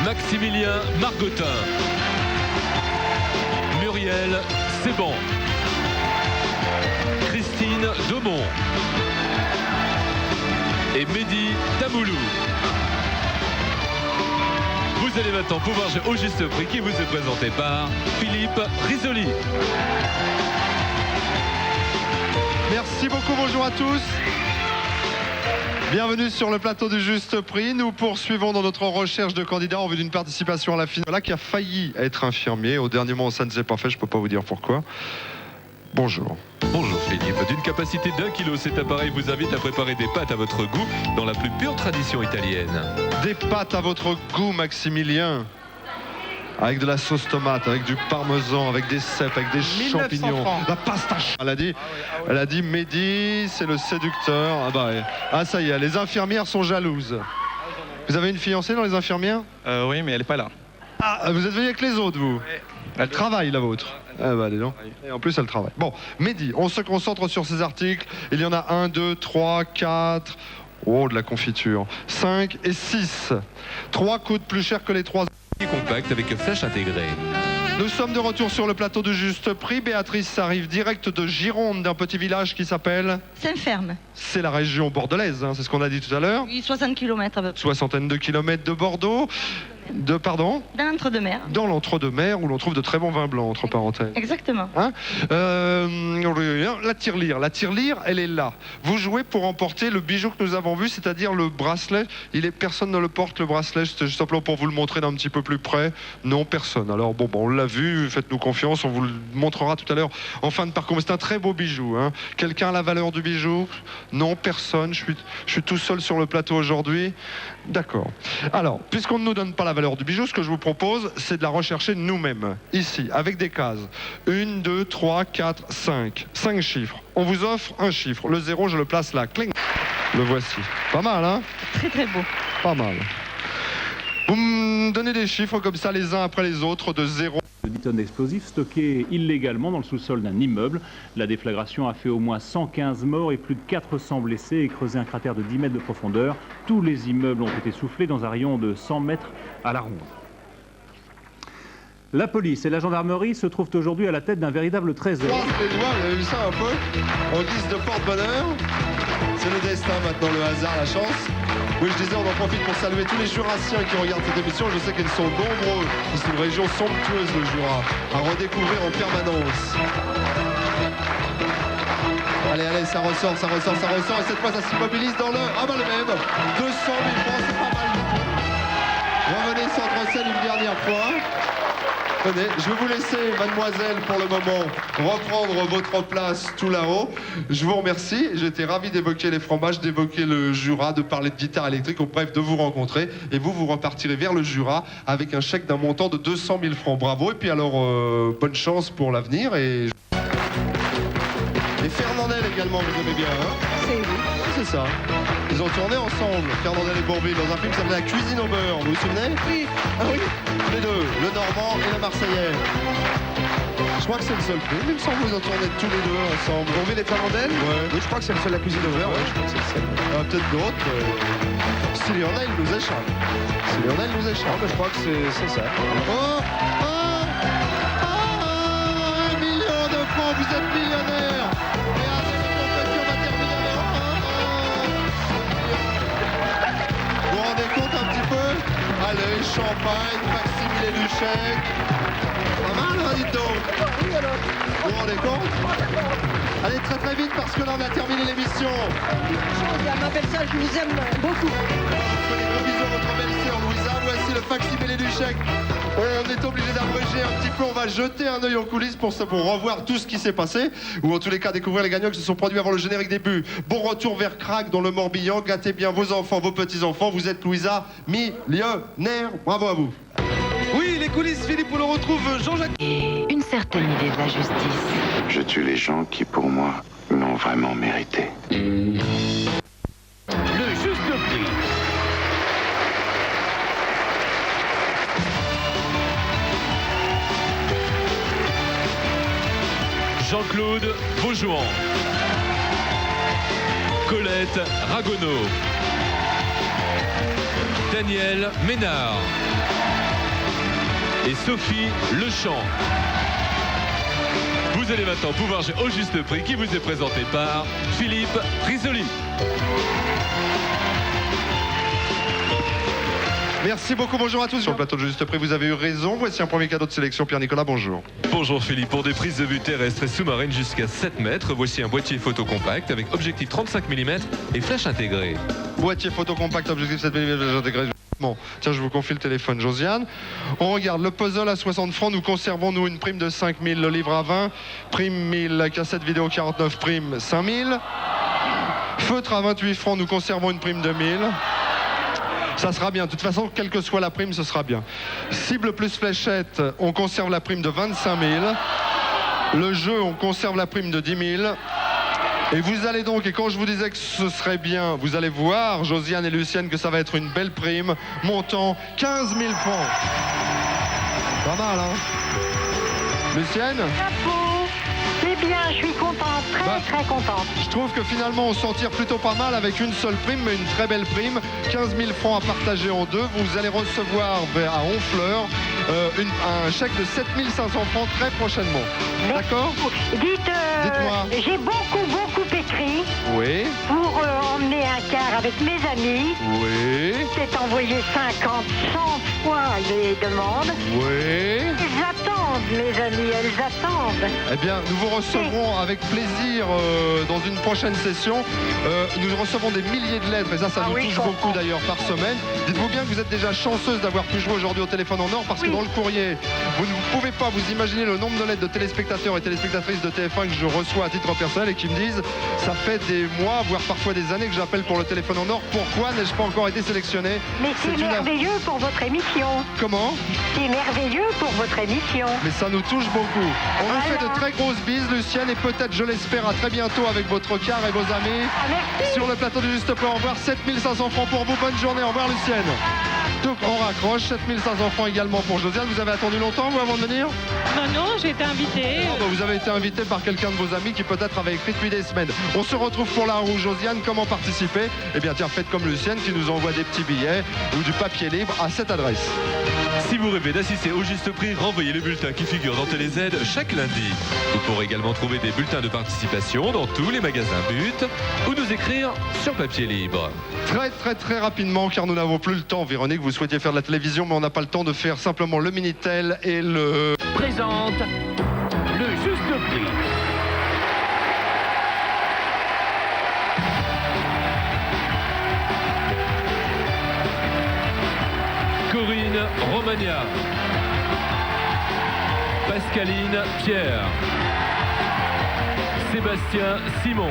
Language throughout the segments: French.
Maximilien Margotin, Muriel Seban, Christine Daumont et Mehdi Tamoulou. Vous allez maintenant pouvoir jouer au juste prix qui vous est présenté par Philippe Risoli. Merci beaucoup, bonjour à tous. Bienvenue sur le plateau du Juste Prix. Nous poursuivons dans notre recherche de candidats en vue d'une participation à la finale qui a failli être infirmier. Au dernier moment, ça ne s'est pas fait, je ne peux pas vous dire pourquoi. Bonjour. Bonjour Philippe. D'une capacité d'1 kg, cet appareil vous invite à préparer des pâtes à votre goût dans la plus pure tradition italienne. Des pâtes à votre goût, Maximilien. Avec de la sauce tomate, avec du parmesan, avec des cèpes, avec des champignons. La pasta. Elle a dit Mehdi, c'est le séducteur. Ça y est, les infirmières sont jalouses. Vous avez une fiancée dans les infirmières? Oui, mais elle n'est pas là. Ah, vous êtes venu avec les autres, vous? Ouais. Elle travaille, la vôtre. Dis donc. Et en plus, elle travaille. Bon, Mehdi, on se concentre sur ces articles. Il y en a 1, 2, 3, 4... Oh, de la confiture. 5 et 6. 3 coûtent plus cher que les 3. Compact avec flèche intégrée. Nous sommes de retour sur le plateau de Juste Prix. Béatrice arrive direct de Gironde, d'un petit village qui s'appelle Saint-Ferme. C'est la région bordelaise, hein, c'est ce qu'on a dit tout à l'heure. Oui, 60 km à peu près. Soixantaine de kilomètres de Bordeaux. Pardon? Dans l'entre-deux-mer. Dans l'entre-deux-mer, où l'on trouve de très bons vins blancs, entre parenthèses. Exactement. Hein, la tirelire, elle est là. Vous jouez pour remporter le bijou que nous avons vu, c'est-à-dire le bracelet. Personne ne le porte, le bracelet. C'était juste simplement pour vous le montrer d'un petit peu plus près. Non, personne. Alors bon, on l'a vu, faites-nous confiance, on vous le montrera tout à l'heure en fin de parcours. Mais c'est un très beau bijou. Hein. Quelqu'un a la valeur du bijou? Non, personne. Je suis tout seul sur le plateau aujourd'hui. D'accord. Alors, puisqu'on ne nous donne pas la valeur du bijou, ce que je vous propose, c'est de la rechercher nous-mêmes, ici, avec des cases. 1, 2, 3, 4, 5. 5 chiffres. On vous offre un chiffre. Le 0, je le place là. Cling. Le voici. Pas mal, hein? Très très beau. Pas mal. Vous me donnez des chiffres comme ça, les uns après les autres, de 0. 10 tonnes d'explosifs stockés illégalement dans le sous-sol d'un immeuble. La déflagration a fait au moins 115 morts et plus de 400 blessés et creusé un cratère de 10 mètres de profondeur. Tous les immeubles ont été soufflés dans un rayon de 100 mètres à la ronde. La police et la gendarmerie se trouvent aujourd'hui à la tête d'un véritable trésor. Croise les doigts, vous avez vu ça un peu? En guise de porte-bonheur. C'est le destin maintenant, le hasard, la chance. Oui, je disais, on en profite pour saluer tous les Jurassiens qui regardent cette émission. Je sais qu'ils sont nombreux. C'est une région somptueuse, le Jura, à redécouvrir en permanence. Allez, ça ressort. Et cette fois, ça s'immobilise dans le... le même. 200 000 francs, c'est pas mal du tout. Revenez centre scène une dernière fois. Venez, je vais vous laisser, mademoiselle, pour le moment, reprendre votre place tout là-haut. Je vous remercie. J'étais ravi d'évoquer les fromages, d'évoquer le Jura, de parler de guitare électrique, bref, de vous rencontrer. Et vous repartirez vers le Jura avec un chèque d'un montant de 200 000 francs. Bravo. Et puis alors, bonne chance pour l'avenir. Et Fernandel également, vous aimez bien, hein? C'est ça. Ils ont tourné ensemble, Fernandel et Bourvil, dans un film qui s'appelait La cuisine au beurre. Vous vous souvenez? Oui. Oui. Les deux, le Normand et la Marseillaise. Je crois que c'est le seul film. Il me semble qu'ils ont tourné tous les deux ensemble. Bourvil et Fernandel? Ouais. Oui, je crois que c'est le seul La cuisine au beurre. Ouais, je crois que c'est le seul. Peut-être d'autres. S'il y en a, il nous échappe. Mais je crois que c'est ça. 1 million de francs, vous êtes millionnaire. Vous vous rendez compte un petit peu? Allez, champagne, facsimilé du chèque. Pas mal, hein, dites donc. Vous vous rendez compte? Allez, très très vite parce que là on a terminé l'émission. À ma belle-sœur, je vous aime beaucoup. Je fais des gros bisous à votre belle-sœur Louisa. Voici le facsimilé du chèque. On est obligé d'abréger un petit peu. On va jeter un œil aux coulisses pour revoir tout ce qui s'est passé, ou en tous les cas découvrir les gagnants qui se sont produits avant le générique début. Bon retour vers Crac dans le Morbihan. Gâtez bien vos enfants, vos petits-enfants. Vous êtes Louisa, millionnaire. Bravo à vous. Oui, les coulisses, Philippe, on le retrouve Jean-Jacques. Une certaine idée de la justice. Je tue les gens qui, pour moi, l'ont vraiment mérité. Le juste prix. Jean-Claude Beaujouan, Colette Ragonneau, Daniel Ménard, et Sophie Lechamp. Vous allez maintenant pouvoir jouer au juste prix qui vous est présenté par Philippe Risoli. Merci beaucoup, bonjour à tous. Sur le plateau de Juste Prix, vous avez eu raison. Voici un premier cadeau de sélection. Pierre-Nicolas, bonjour. Bonjour Philippe, pour des prises de vue terrestres et sous-marines jusqu'à 7 mètres, voici un boîtier photo compact avec objectif 35 mm et flash intégré. Boîtier photo compact, objectif 7 mm intégré. Bon, tiens, je vous confie le téléphone, Josiane. On regarde le puzzle à 60 francs. Nous conservons, nous, une prime de 5 000, le livre à 20, prime 1000, la cassette vidéo 49, prime 5 000. Feutre à 28 francs, nous conservons une prime de 1000. Ça sera bien. De toute façon, quelle que soit la prime, ce sera bien. Cible plus fléchette, on conserve la prime de 25 000. Le jeu, on conserve la prime de 10 000. Et vous allez donc, et quand je vous disais que ce serait bien, vous allez voir, Josiane et Lucienne, que ça va être une belle prime, montant 15 000 francs. Pas mal, hein? Lucienne? Chapeau, c'est bien, je suis contente, très contente. Je trouve que finalement on s'en tire plutôt pas mal avec une seule prime, mais une très belle prime. 15 000 francs à partager en deux. Vous allez recevoir à Honfleur un chèque de 7 500 francs très prochainement. D'accord? Dites-moi. J'ai beaucoup écrit Oui. pour emmener un quart avec mes amis. Oui. J'ai envoyé 50, 100 fois les demandes. Oui. Elles attendent, mes amis, elles attendent. Eh bien, nous vous recevrons avec plaisir dans une prochaine session. Nous recevons des milliers de lettres et ça nous touche beaucoup d'ailleurs par semaine. Dites-vous bien que vous êtes déjà chanceuse d'avoir pu jouer aujourd'hui au téléphone en or parce que dans le courrier, vous ne pouvez pas vous imaginer le nombre de lettres de téléspectateurs et téléspectatrices de TF1 que je reçois à titre personnel et qui me disent ça fait des mois, voire parfois des années que j'appelle pour le téléphone en or. Pourquoi n'ai-je pas encore été sélectionné? Mais c'est merveilleux pour votre émission. Comment? C'est merveilleux pour votre émission. Mais ça nous touche beaucoup. On vous fait de très grosses bises, Lucienne, et peut-être, je l'espère, à très bientôt avec votre quart et vos amis. Merci. Sur le plateau du Juste Prix, au revoir. 7 500 francs pour vous. Bonne journée. Au revoir, Lucienne. Donc, on raccroche. 7 500 francs également pour Josiane. Vous avez attendu longtemps, vous, avant de venir? Non, j'ai été invitée. Vous avez été invité par quelqu'un de vos amis qui peut-être avait écrit depuis des semaines. On se retrouve pour la roue. Josiane, comment participer? Eh bien, tiens, faites comme Lucienne qui nous envoie des petits billets ou du papier libre à cette adresse. Si vous rêvez d'assister au juste prix, renvoyez le bulletin qui figure dans TéléZ chaque lundi. Vous pourrez également trouver des bulletins de participation dans tous les magasins But ou nous écrire sur papier libre. Très rapidement, car nous n'avons plus le temps. Véronique, vous souhaitiez faire de la télévision, mais on n'a pas le temps de faire simplement le Minitel et le... Présente le juste prix. Corinne Romagna, Pascaline Pierre, Sébastien Simon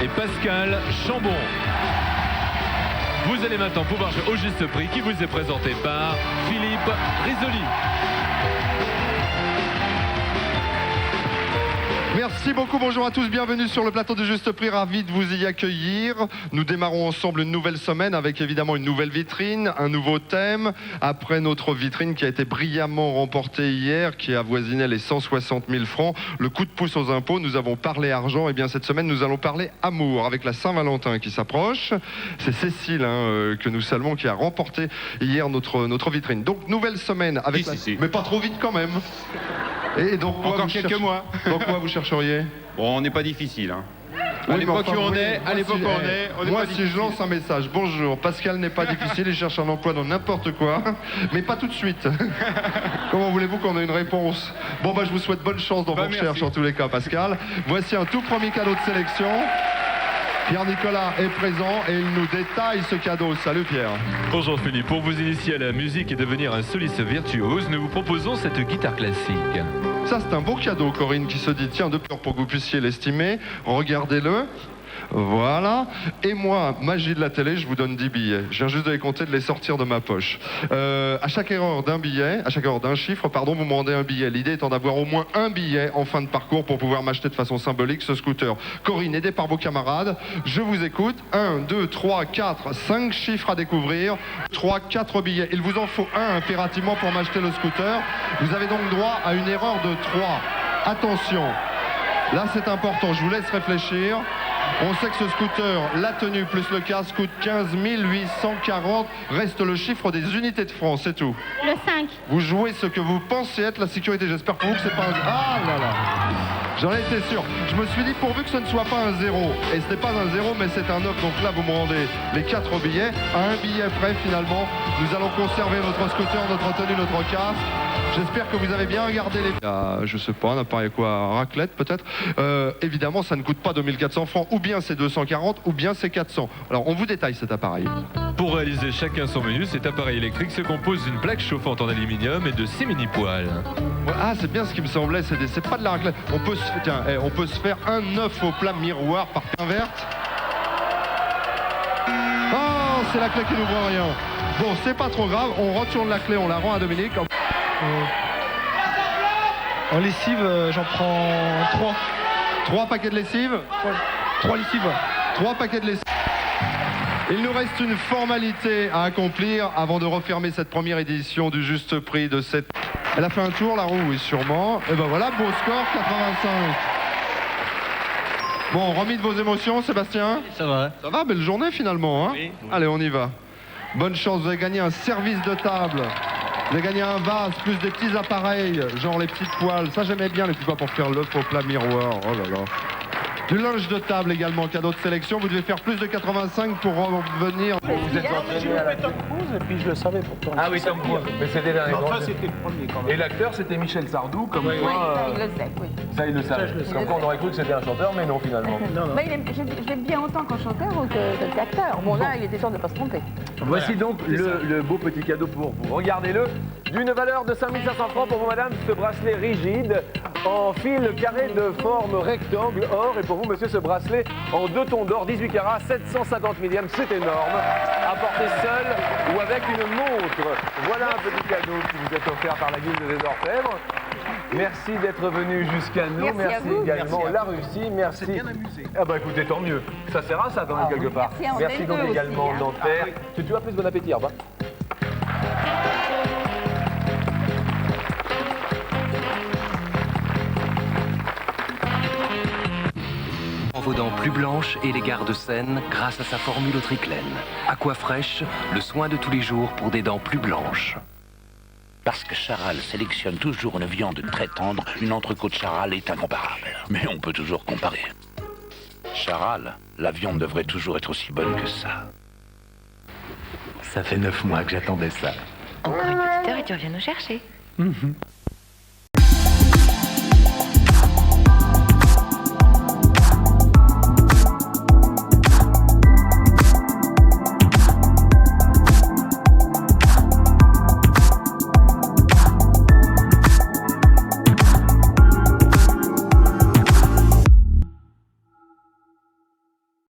et Pascal Chambon. Vous allez maintenant pouvoir jouer au juste prix qui vous est présenté par Philippe Risoli. Merci beaucoup, bonjour à tous, bienvenue sur le plateau du Juste Prix, ravi de vous y accueillir. Nous démarrons ensemble une nouvelle semaine avec évidemment une nouvelle vitrine, un nouveau thème. Après notre vitrine qui a été brillamment remportée hier, qui avoisinait les 160 000 francs, le coup de pouce aux impôts, nous avons parlé argent. Et bien cette semaine, nous allons parler amour avec la Saint-Valentin qui s'approche. C'est Cécile que nous saluons qui a remporté hier notre vitrine. Donc nouvelle semaine avec mais pas trop vite quand même. Et donc encore quelques mois. Donc quoi vous chercheriez? Bon, on n'est pas difficile. Hein. Oui, à l'époque où on est, à l'époque où on est. Moi, si je lance un message, bonjour, Pascal n'est pas difficile, il cherche un emploi dans n'importe quoi, mais pas tout de suite. Comment voulez-vous qu'on ait une réponse? Bon, je vous souhaite bonne chance dans vos recherches en tous les cas, Pascal. Voici un tout premier cadeau de sélection. Pierre-Nicolas est présent et il nous détaille ce cadeau. Salut Pierre. Bonjour Philippe, pour vous initier à la musique et devenir un soliste virtuose, nous vous proposons cette guitare classique. Ça c'est un beau cadeau, Corinne, qui se dit tiens, de peur pour que vous puissiez l'estimer. Regardez-le. Voilà. Et moi, magie de la télé, je vous donne 10 billets. Je viens juste de les compter, de les sortir de ma poche. À chaque erreur d'un billet, à chaque erreur d'un chiffre, pardon, vous me rendez un billet. L'idée étant d'avoir au moins un billet en fin de parcours pour pouvoir m'acheter de façon symbolique ce scooter. Corinne, aidée par vos camarades, je vous écoute. 1, 2, 3, 4, 5 chiffres à découvrir. 3, 4 billets. Il vous en faut un impérativement pour m'acheter le scooter. Vous avez donc droit à une erreur de 3. Attention. Là, c'est important. Je vous laisse réfléchir. On sait que ce scooter, la tenue plus le casque coûte 15 840. Reste le chiffre des unités de francs, c'est tout. Le 5. Vous jouez ce que vous pensez être la sécurité. J'espère pour vous que c'est pas un... Ah là là. J'en étais sûr. Je me suis dit pourvu que ce ne soit pas un 0. Et ce n'est pas un 0, mais c'est un 9. Donc là, vous me rendez les 4 billets. À un billet près, finalement, nous allons conserver notre scooter, notre tenue, notre casque. J'espère que vous avez bien regardé les... je sais pas, un appareil quoi, raclette peut-être. Évidemment, ça ne coûte pas 2400 francs. Ou bien c'est 240, ou bien c'est 400. Alors, on vous détaille cet appareil. Pour réaliser chacun son menu, cet appareil électrique se compose d'une plaque chauffante en aluminium et de 6 mini-poêles. Ah, c'est bien ce qui me semblait, c'est pas de la raclette. On peut se faire un œuf au plat miroir par pain verte. Oh, c'est la clé qui n'ouvre rien. Bon, c'est pas trop grave, on retourne la clé, on la rend à Dominique. En lessive, j'en prends 3. 3 paquets de lessive. 3 lessives. 3 paquets de lessive. Il nous reste une formalité à accomplir avant de refermer cette première édition du Juste Prix de cette... Elle a fait un tour, la roue, oui, sûrement. Et ben voilà, beau score, 85. Bon, remis de vos émotions, Sébastien? Ça va. Ça va, belle journée finalement, hein? Oui. Allez, on y va. Bonne chance, vous avez gagné un service de table. Vous avez gagné un vase, plus des petits appareils, genre les petites poêles. Ça, j'aimais bien les petites poêles pour faire l'œuf au plat miroir. Oh là là. Du linge de table également, cadeau de sélection. Vous devez faire plus de 85 pour revenir. Vous êtes entraîné à la Tom Cruise et puis je le savais pourtant. Ah oui, Tom Cruise. Mais c'était dernier. Enfin, c'était le premier quand même. Et l'acteur, c'était Michel Sardou, comme Oui, quoi... Il le sait, oui. Ça, il le savait. je le sais. Comme quoi, on aurait cru que c'était un chanteur, mais non, finalement. Non, non. Mais je l'aime bien autant qu'en chanteur ou que qu'acteur. Bon, là, il était sûr de ne pas se tromper. Voici donc le beau petit cadeau pour vous. Regardez-le. D'une valeur de 5 500 francs pour vous, madame, ce bracelet rigide en fil carré de forme rectangle or. Et pour vous, monsieur, ce bracelet en 2 tons d'or, 18 carats, 750 millième. C'est énorme. À porter seul ou avec une montre. Voilà un petit cadeau qui vous est offert par la ville des Orfèvres. Merci d'être venu jusqu'à nous. Merci à vous. Également Merci à la vous. Russie. Merci. C'est bien amusé. Ah bah écoutez, tant mieux. Ça sert à ça quand même quelque part. Merci, on Merci aime donc eux également aussi, hein. Nanterre. Tu as plus bon appétit, au revoir. Vos dents plus blanches et les gardes saines grâce à sa formule au triclène. Aquafresh, le soin de tous les jours pour des dents plus blanches. Parce que Charal sélectionne toujours une viande très tendre, une entrecôte Charal est incomparable. Mais on peut toujours comparer. Charal, la viande devrait toujours être aussi bonne que ça. Ça fait 9 mois que j'attendais ça. Encore une petite heure et tu reviens nous chercher.